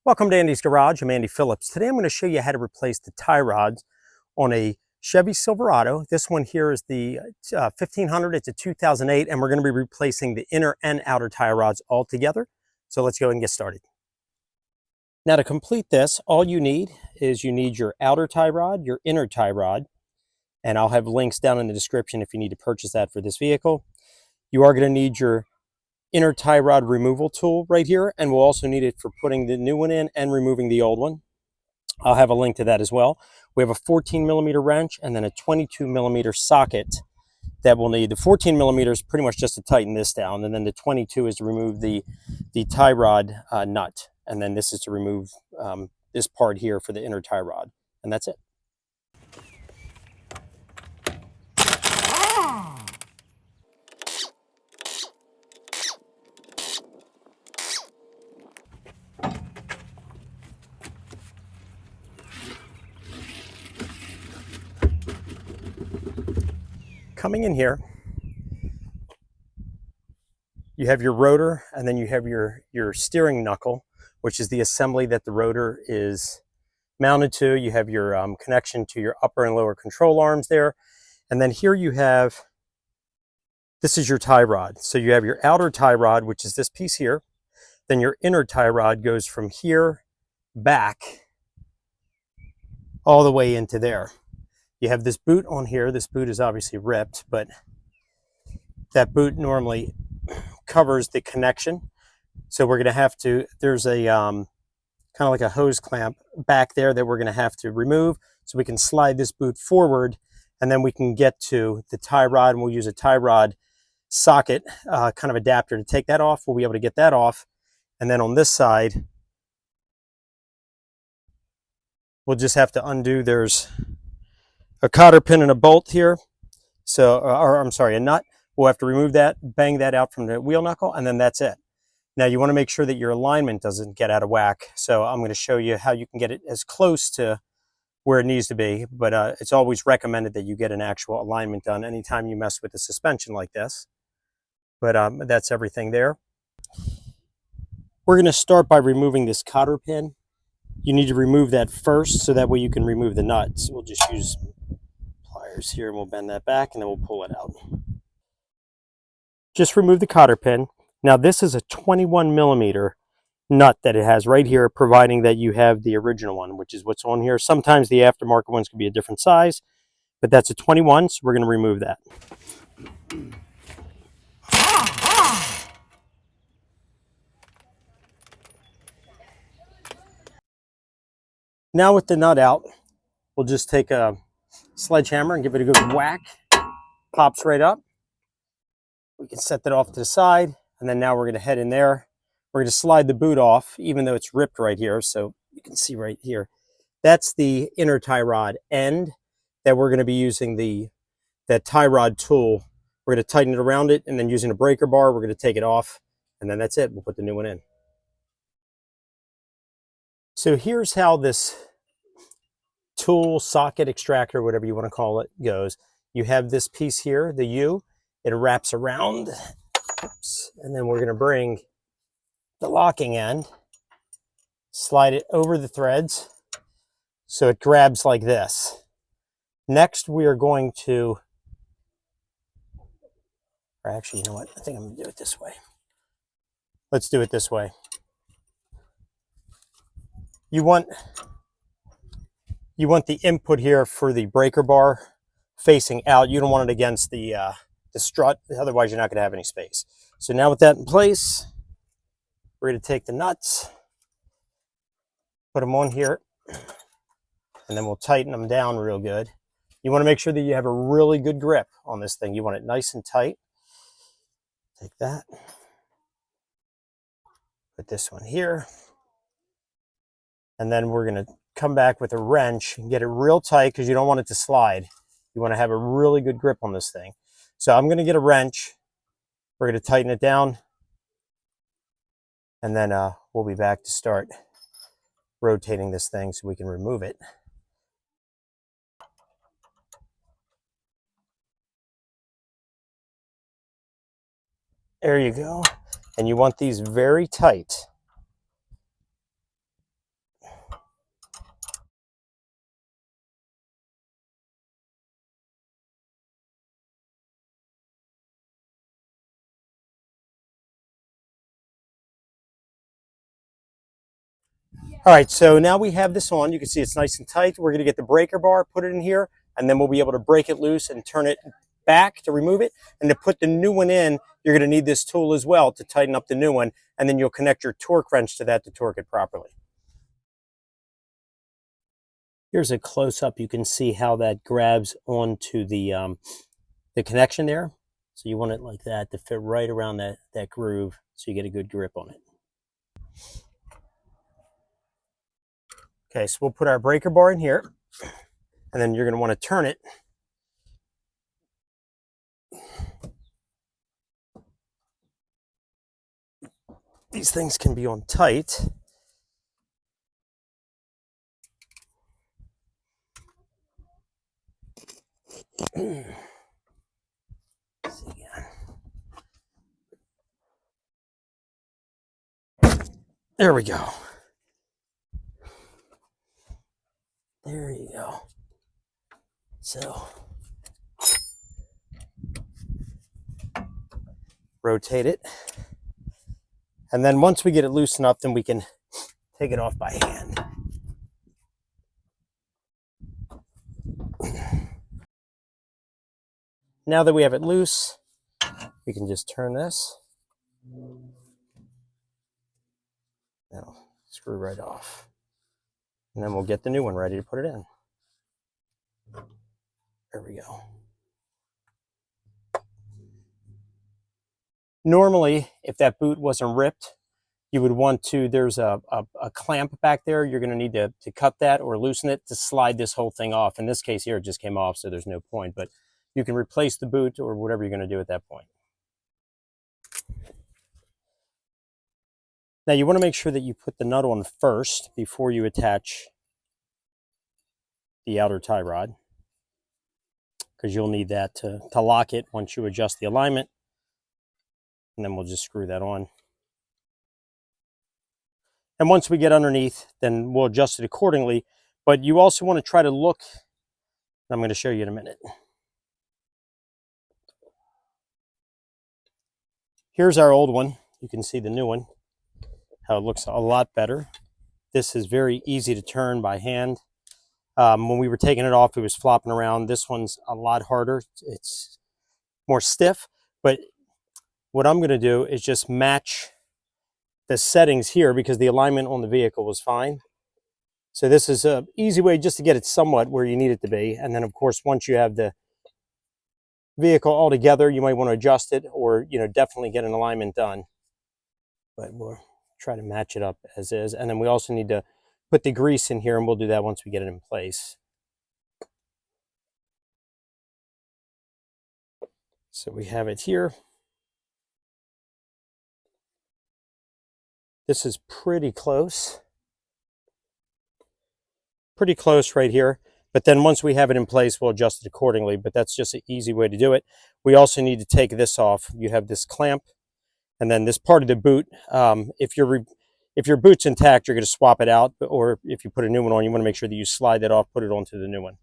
Welcome to Andy's Garage. I'm Andy Phillips. Today I'm going to show you how to replace the tie rods on a Chevy Silverado. This one here is the 1500. It's a 2008, and we're going to be replacing the inner and outer tie rods all together. So let's go and get started. Now to complete this, all you need is your outer tie rod, your inner tie rod, and I'll have links down in the description if you need to purchase that for this vehicle. You are going to need your inner tie rod removal tool right here, and we'll also need it for putting the new one in and removing the old one. I'll have a link to that as well. We have a 14mm wrench and then a 22mm socket that we'll need. The 14mm is pretty much just to tighten this down, and then the 22 is to remove the tie rod nut, and then this is to remove this part here for the inner tie rod, and that's it. Coming in here, you have your rotor, and then you have your steering knuckle, which is the assembly that the rotor is mounted to. You have your connection to your upper and lower control arms there. And then here you have, this is your tie rod. So you have your outer tie rod, which is this piece here. Then your inner tie rod goes from here back all the way into there. You have this boot on here. This boot is obviously ripped, but that boot normally covers the connection. So we're going to have to, there's a kind of like a hose clamp back there that we're going to have to remove, so we can slide this boot forward, and then we can get to the tie rod, and we'll use a tie rod socket kind of adapter to take that off. We'll be able to get that off, and then on this side we'll just have to undo. There's a cotter pin and a bolt here, so or I'm sorry, a nut. We'll have to remove that, bang that out from the wheel knuckle, and then that's it. Now you want to make sure that your alignment doesn't get out of whack, so I'm going to show you how you can get it as close to where it needs to be, but it's always recommended that you get an actual alignment done anytime you mess with a suspension like this. But that's everything there. We're going to start by removing this cotter pin. You need to remove that first, so that way you can remove the nuts. We'll just use pliers here, and we'll bend that back, and then we'll pull it out. Just remove the cotter pin. Now this is a 21mm nut that it has right here, providing that you have the original one, which is what's on here. Sometimes the aftermarket ones can be a different size, but that's a 21, so we're going to remove that. Now with the nut out, we'll just take a sledgehammer and give it a good whack. Pops right up. We can set that off to the side, and then now we're going to head in there. We're going to slide the boot off, even though it's ripped right here, so you can see right here. That's the inner tie rod end that we're going to be using that tie rod tool. We're going to tighten it around it, and then using a breaker bar, we're going to take it off, and then that's it. We'll put the new one in. So here's how this tool, socket, extractor, whatever you want to call it, goes. You have this piece here, the U. It wraps around. Oops. And then we're going to bring the locking end, slide it over the threads so it grabs like this. Next, we are going to, or actually, you know what? I think I'm going to do it this way. Let's do it this way. You want the input here for the breaker bar facing out. You don't want it against the strut, otherwise you're not going to have any space. So now with that in place, we're going to take the nuts, put them on here, and then we'll tighten them down real good. You want to make sure that you have a really good grip on this thing. You want it nice and tight. Take that, put this one here, and then we're going to come back with a wrench and get it real tight, because you don't want it to slide. You want to have a really good grip on this thing. So I'm going to get a wrench. We're going to tighten it down, and then we'll be back to start rotating this thing so we can remove it. There you go. And you want these very tight. All right, so now we have this on. You can see it's nice and tight. We're going to get the breaker bar, put it in here, and then we'll be able to break it loose and turn it back to remove it. And to put the new one in, you're going to need this tool as well to tighten up the new one, and then you'll connect your torque wrench to that to torque it properly. Here's a close-up. You can see how that grabs onto the connection there. So you want it like that to fit right around that groove so you get a good grip on it. Okay, so we'll put our breaker bar in here, and then you're going to want to turn it. These things can be on tight. See again. There we go. There you go. So rotate it. And then once we get it loose enough, then we can take it off by hand. Now that we have it loose, we can just turn this. That'll screw right off. And then we'll get the new one ready to put it in. There we go. Normally, if that boot wasn't ripped, you would want to, there's a clamp back there. You're going to need to cut that or loosen it to slide this whole thing off. In this case here, it just came off, so there's no point. But you can replace the boot or whatever you're going to do at that point. Now you want to make sure that you put the nut on first before you attach the outer tie rod, because you'll need that to lock it once you adjust the alignment. And then we'll just screw that on. And once we get underneath, then we'll adjust it accordingly. But you also want to try to look, I'm going to show you in a minute. Here's our old one. You can see the new one, how it looks a lot better. This is very easy to turn by hand. When we were taking it off, it was flopping around. This one's a lot harder. It's more stiff. But what I'm going to do is just match the settings here because the alignment on the vehicle was fine. So this is an easy way just to get it somewhat where you need it to be. And then, of course, once you have the vehicle all together, you might want to adjust it or, definitely get an alignment done. But we'll try to match it up as is. And then we also need to put the grease in here, and we'll do that once we get it in place. So we have it here. This is pretty close. Pretty close right here. But then once we have it in place, we'll adjust it accordingly. But that's just an easy way to do it. We also need to take this off. You have this clamp, and then this part of the boot. If your boot's intact, you're going to swap it out. Or if you put a new one on, you want to make sure that you slide that off, put it onto the new one.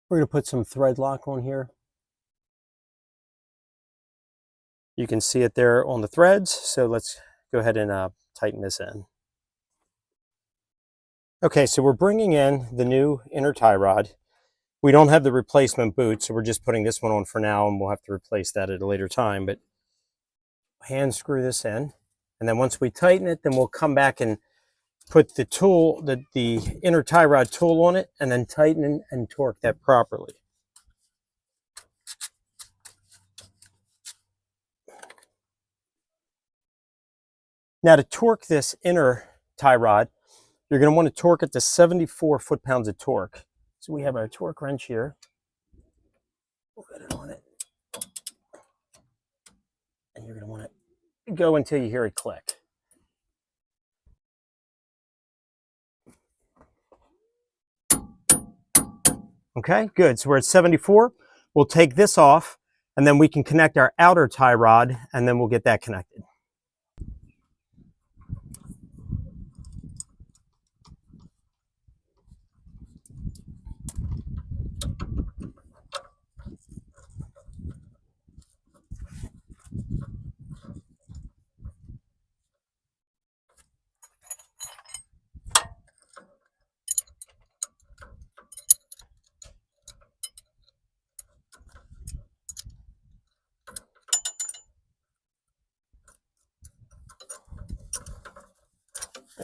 We're going to put some thread lock on here. You can see it there on the threads. So let's go ahead and tighten this in. Okay, so we're bringing in the new inner tie rod. We don't have the replacement boot, so we're just putting this one on for now, and we'll have to replace that at a later time. But hand screw this in, and then once we tighten it, then we'll come back and put the tool, the inner tie rod tool on it, and then tighten and torque that properly. Now to torque this inner tie rod, you're going to want to torque it to 74 foot-pounds of torque. So we have our torque wrench here. We'll put it on it. And you're going to want to go until you hear it click. Okay, good. So we're at 74. We'll take this off, and then we can connect our outer tie rod, and then we'll get that connected.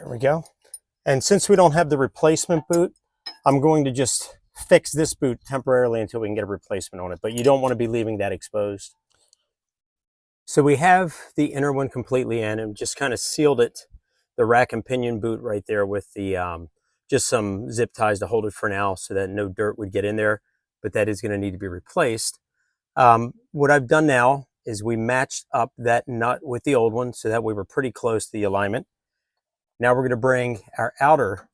There we go. And since we don't have the replacement boot, I'm going to just fix this boot temporarily until we can get a replacement on it, but you don't want to be leaving that exposed. So we have the inner one completely in and just kind of sealed it, the rack and pinion boot right there with the just some zip ties to hold it for now so that no dirt would get in there, but that is going to need to be replaced. What I've done now is we matched up that nut with the old one so that we were pretty close to the alignment. Now we're going to bring our outer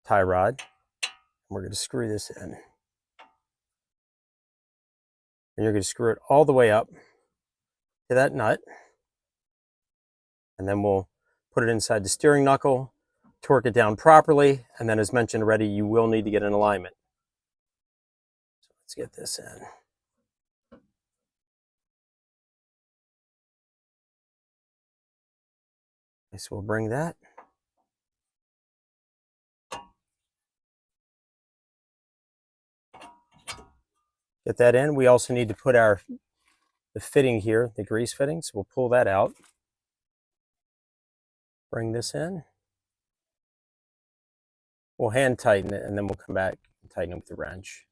tie rod. We're going to screw this in. And you're going to screw it all the way up to that nut. And then we'll put it inside the steering knuckle, torque it down properly, and then as mentioned already, you will need to get an alignment. So let's get this in. Okay, so we'll bring that. Get that in. We also need to put the fitting here, the grease fitting, so we'll pull that out. Bring this in. We'll hand tighten it and then we'll come back and tighten it with the wrench.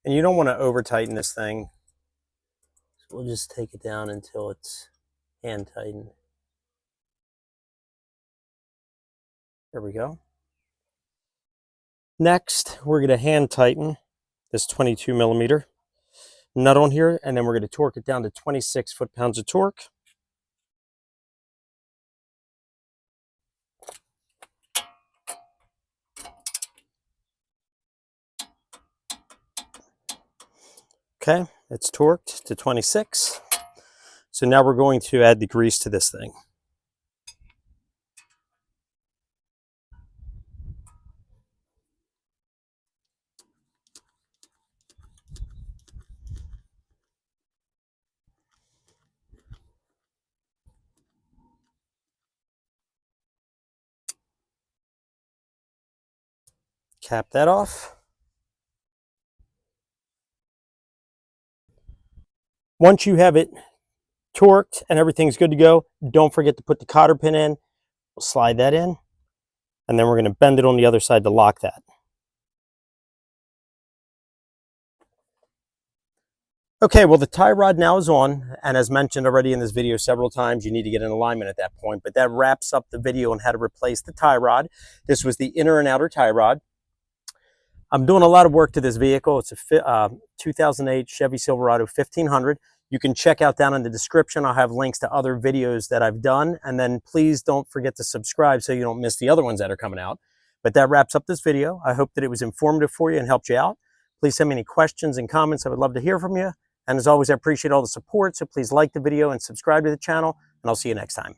And you don't want to over tighten this thing. So we'll just take it down until it's hand tightened. There we go. Next, we're going to hand tighten this 22 millimeter nut on here, and then we're going to torque it down to 26 foot-pounds of torque. Okay, it's torqued to 26. So now we're going to add the grease to this thing. Cap that off. Once you have it torqued and everything's good to go, don't forget to put the cotter pin in. We'll slide that in, and then we're going to bend it on the other side to lock that. Okay, well the tie rod now is on, and as mentioned already in this video several times, you need to get an alignment at that point, but that wraps up the video on how to replace the tie rod. This was the inner and outer tie rod. I'm doing a lot of work to this vehicle. It's a 2008 Chevy Silverado 1500. You can check out down in the description. I'll have links to other videos that I've done. And then please don't forget to subscribe so you don't miss the other ones that are coming out. But that wraps up this video. I hope that it was informative for you and helped you out. Please send me any questions and comments. I would love to hear from you. And as always, I appreciate all the support. So please like the video and subscribe to the channel. And I'll see you next time.